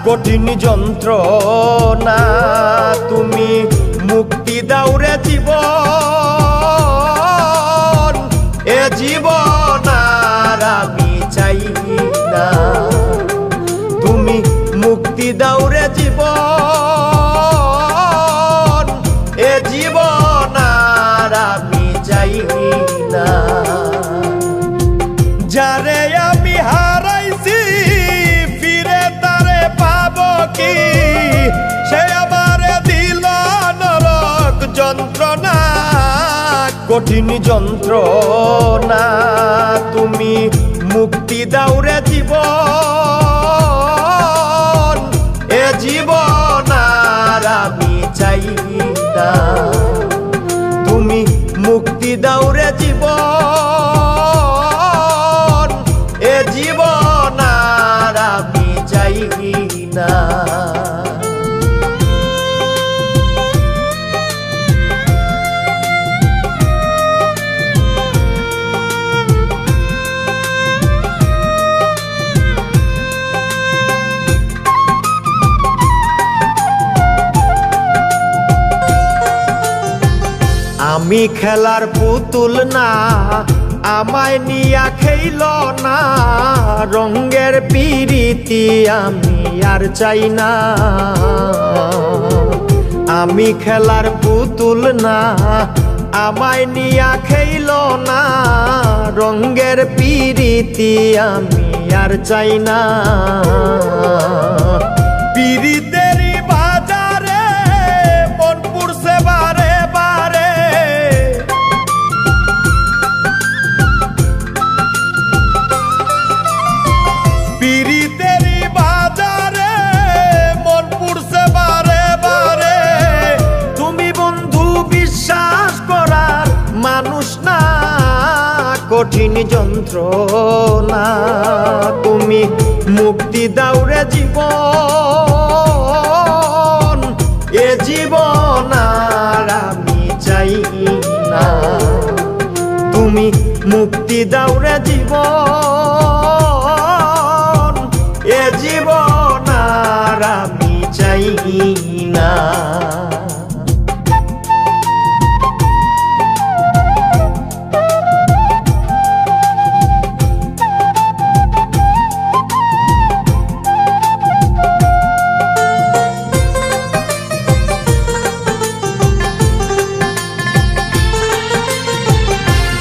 কঠিন যন্ত্রণা তুমি মুক্তি দাও রে জীবন, এ জীবন আর আমি চাই না। তুমি মুক্তি দাও রে জীবন, এ জীবন আর আমি চাই না। যারে আমি হারাইছি ফিরে তারে পাবো কি, সে আমারে দিল নরক যন্ত্রণা। কঠিন যন্ত্রণা তুমি মুক্তি দাও রে জীবন, এ জীবন আর আমি চাই না। তুমি মুক্তি দাও রে জীবন, এ জীবন আর আমি চাই না। আমি খেলার পুতুল না, আমায় নিয়া খেইল না, রঙের পিরিতি আমি আর চাই না। আমি খেলার পুতুল না, আমায় নিয়া খেইল না, রঙের পিরিতি আমি আর চাই না। পিরিতেরই বাজারে মন পুরছে বারে বারে, পিরিতেরই বাজারে মন পুরছে বারে বারে। তুমি বন্ধু বিশ্বাস করার মানুষ না, কঠিন যন্ত্রণা তুমি মুক্তি দাও রে জীবন, এ জীবন আর আমি চাই না। তুমি মুক্তি দাও রে জীবন, এ জীবন আর আমি চাই না।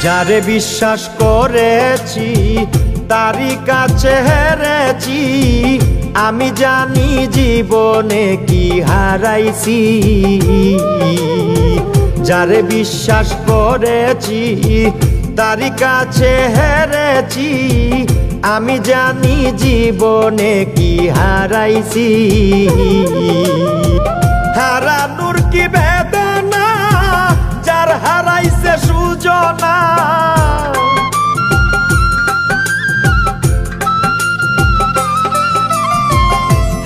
যারে বিশ্বাস করেছি তারই কাছে হেরেছি, আমি জানি জীবনে কি হারাইছি। যারে বিশ্বাস করেছি তারই কাছে হেরেছি, আমি জানি জীবনে কি হারাইছি। হারানোর কি বেদনা, যার হারাইছে সুজনা।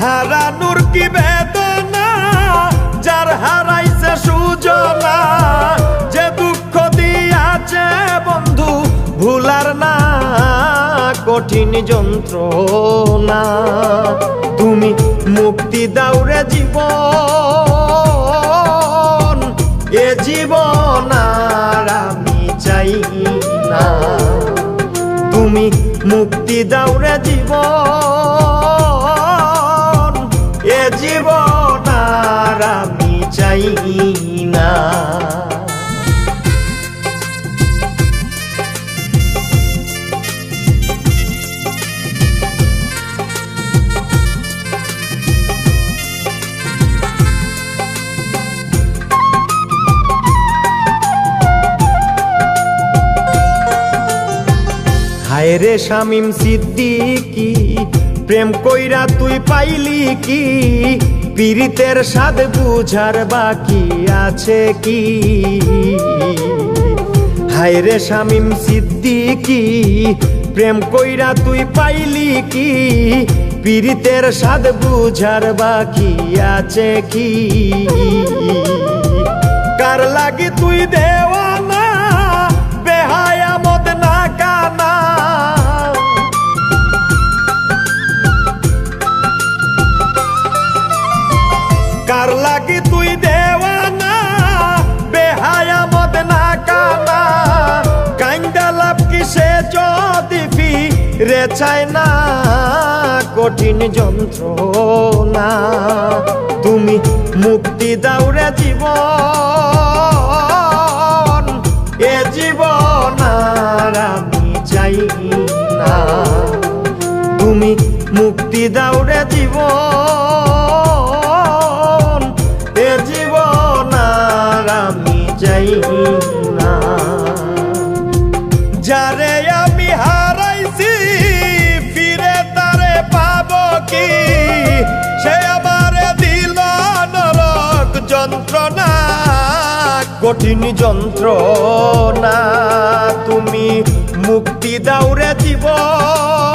হারানোর কি বেদনা, যার হারাইছে সুজনা। যে দুঃখ দিয়াছে বন্ধু ভুলার না, কঠিন যন্ত্রণা তুমি মুক্তি দাও রে জীবন, এ জীবন আর আমি চাই না। তুমি মুক্তি দাও রে জীবন, এ জীবন আর আমি চাই না। হায় রে শামীম সিদ্দিকী, প্রেম কইরা তুই পাইলি কি, পীড়িতের স্বাদ বুঝার বাকি আছে কি। হায় রে শামীম সিদ্দিকী, প্রেম কইরা তুই পাইলি কি, পীড়িতের স্বাদ বুঝার বাকি আছে কি। কার লাগি তুই দেওয়ানা, বেহায়া মদ না কানা। লাগি তুই দেওয়ানা বেহায়া মদ না কানা কাইন্দা লাভ কিসে যদি ফিরে চায় না কঠিন যন্ত্রণা তুমি মুক্তি দাও রে জীবন এ জীবন আর আমি চাই না তুমি মুক্তি দাও রে জীবন এ জীবন আর আমি চাই না যারে আমি হারাইছি ফিরে তারে পাবো কি সে আমারে দিল নরক যন্ত্রণা কঠিন যন্ত্রণা তুমি মুক্তি দাও রে জীবন